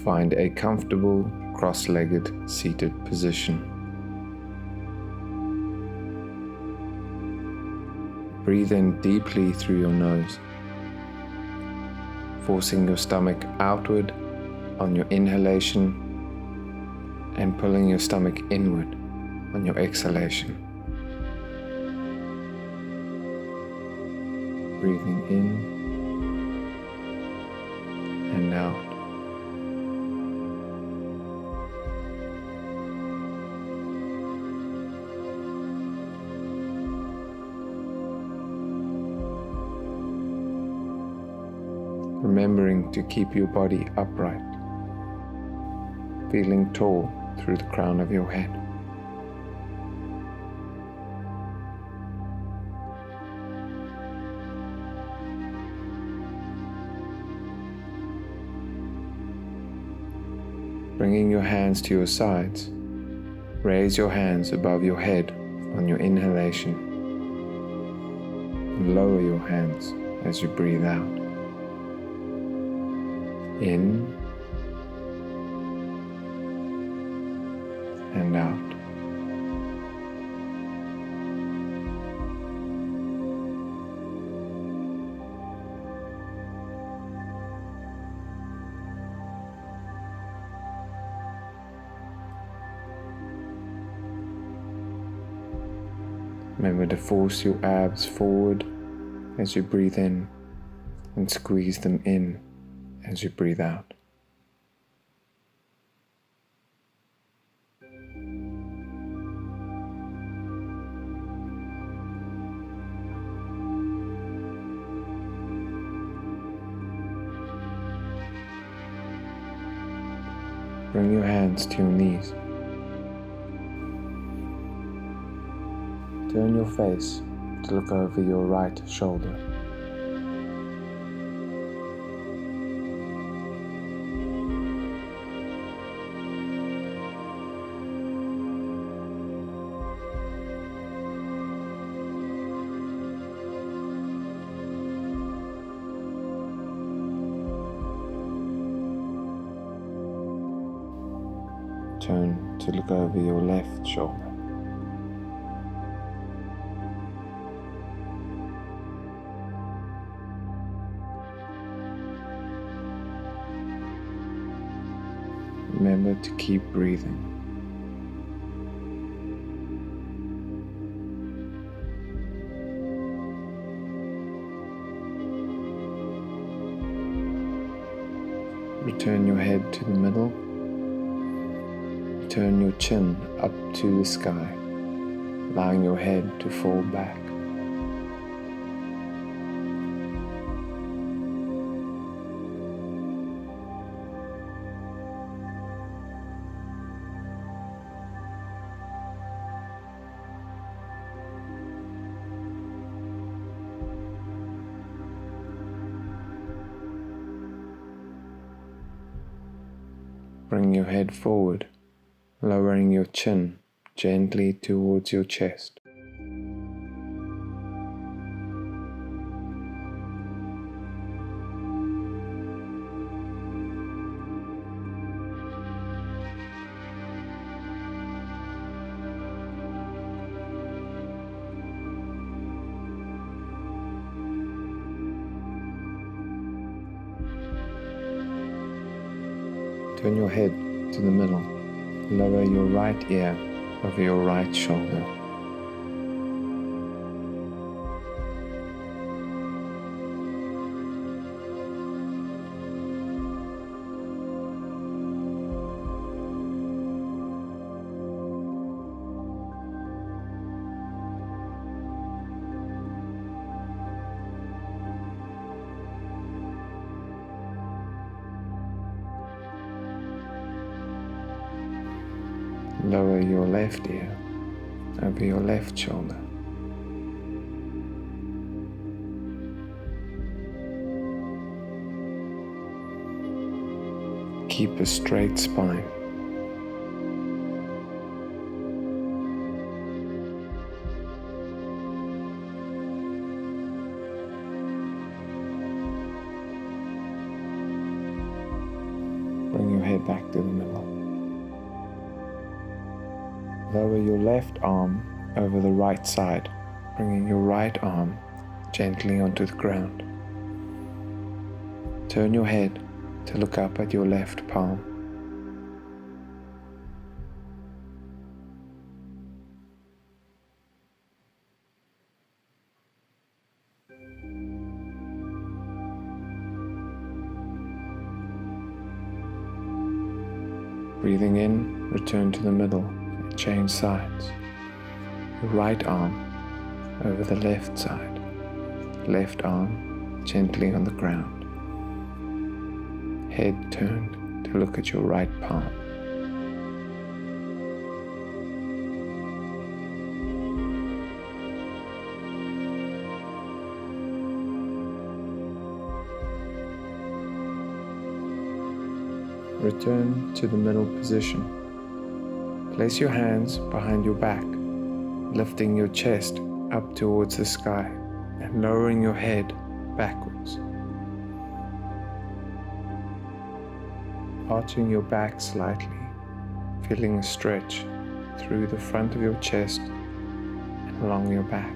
Find a comfortable, cross-legged seated position. Breathe in deeply through your nose, forcing your stomach outward on your inhalation and pulling your stomach inward on your exhalation. Breathing in and out. Remembering to keep your body upright, feeling tall through the crown of your head. Bringing your hands to your sides, raise your hands above your head on your inhalation and lower your hands as you breathe out. In and out. Remember to force your abs forward as you breathe in and squeeze them in as you breathe out. Bring your hands to your knees. Turn your face to look over your right shoulder. Turn to look over your left shoulder. Remember to keep breathing. Return your head to the middle. Turn your chin up to the sky, allowing your head to fall back. Bring your head forward, lowering your chin gently towards your chest. Turn your head to the middle. Lower your right ear over your right shoulder. Lower your left ear over your left shoulder. Keep a straight spine. Bring your back to the middle. Lower your left arm over the right side, bringing your right arm gently onto the ground. Turn your head to look up at your left palm. Breathing in, return to the middle and change sides. Your right arm over the left side, left arm gently on the ground. Head turned to look at your right palm. Return to the middle position. Place your hands behind your back, lifting your chest up towards the sky and lowering your head backwards. Arching your back slightly, feeling a stretch through the front of your chest and along your back.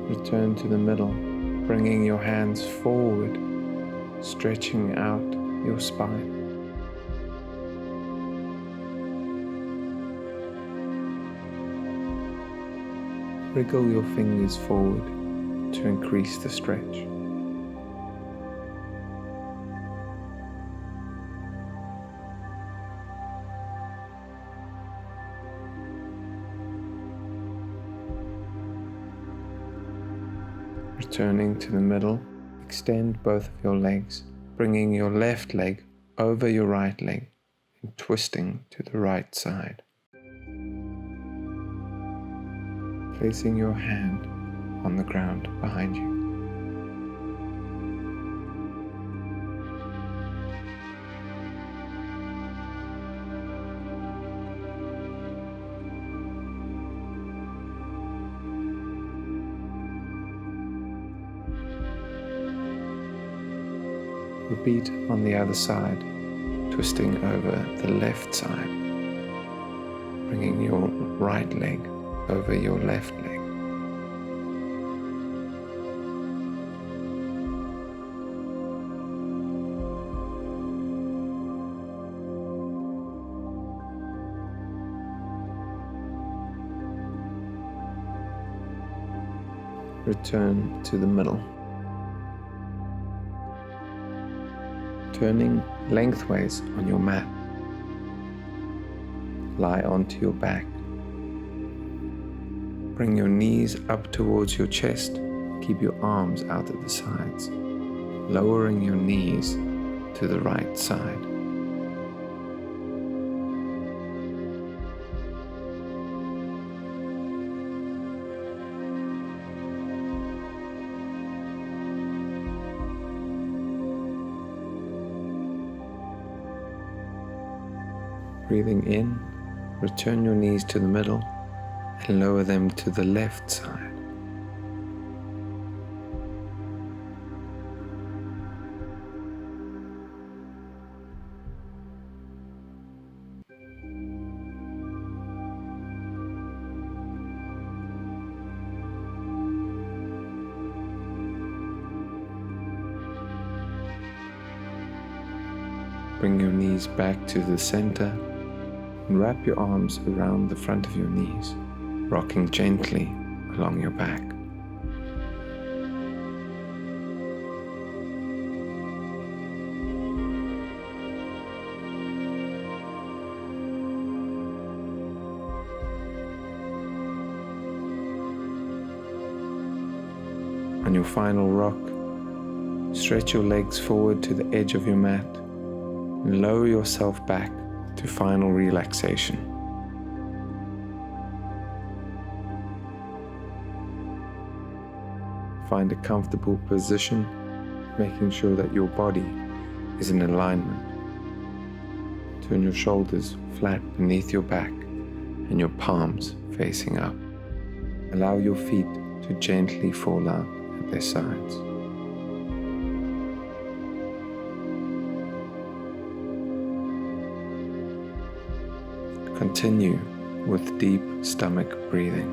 Return to the middle, bringing your hands forward, stretching out your spine. Wriggle your fingers forward to increase the stretch. Returning to the middle, extend both of your legs, bringing your left leg over your right leg and twisting to the right side. Placing your hand on the ground behind you. Repeat on the other side, twisting over the left side, bringing your right leg over your left leg. Return to the middle. Turning lengthways on your mat. Lie onto your back. Bring your knees up towards your chest. Keep your arms out at the sides, lowering your knees to the right side. Breathing in, return your knees to the middle and lower them to the left side. Bring your knees back to the center and wrap your arms around the front of your knees, rocking gently along your back. On your final rock, stretch your legs forward to the edge of your mat and lower yourself back to final relaxation. Find a comfortable position, making sure that your body is in alignment. Turn your shoulders flat beneath your back and your palms facing up. Allow your feet to gently fall out at their sides. Continue with deep stomach breathing.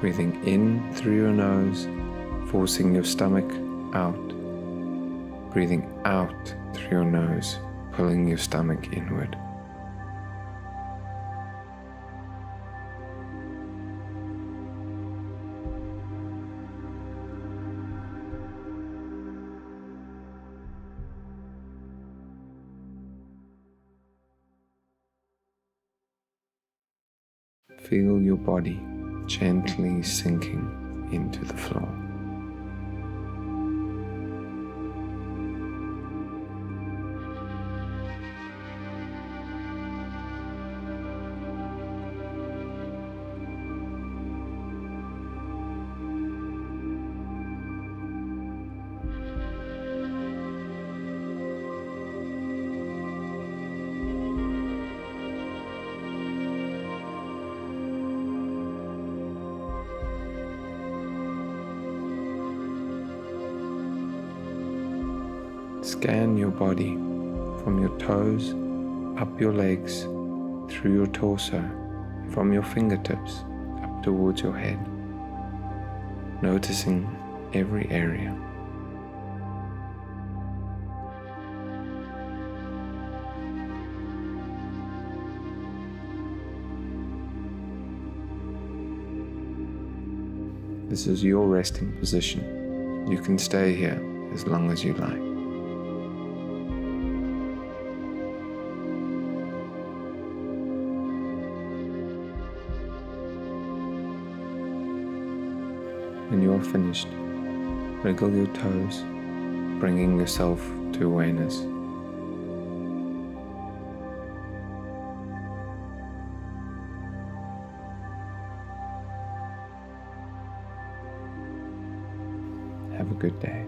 Breathing in through your nose, forcing your stomach out. Breathing out through your nose, pulling your stomach inward. Feel your body gently sinking into the floor. Scan your body from your toes, up your legs, through your torso, from your fingertips up towards your head, noticing every area. This is your resting position. You can stay here as long as you like. When you are finished, wriggle your toes, bringing yourself to awareness. Have a good day.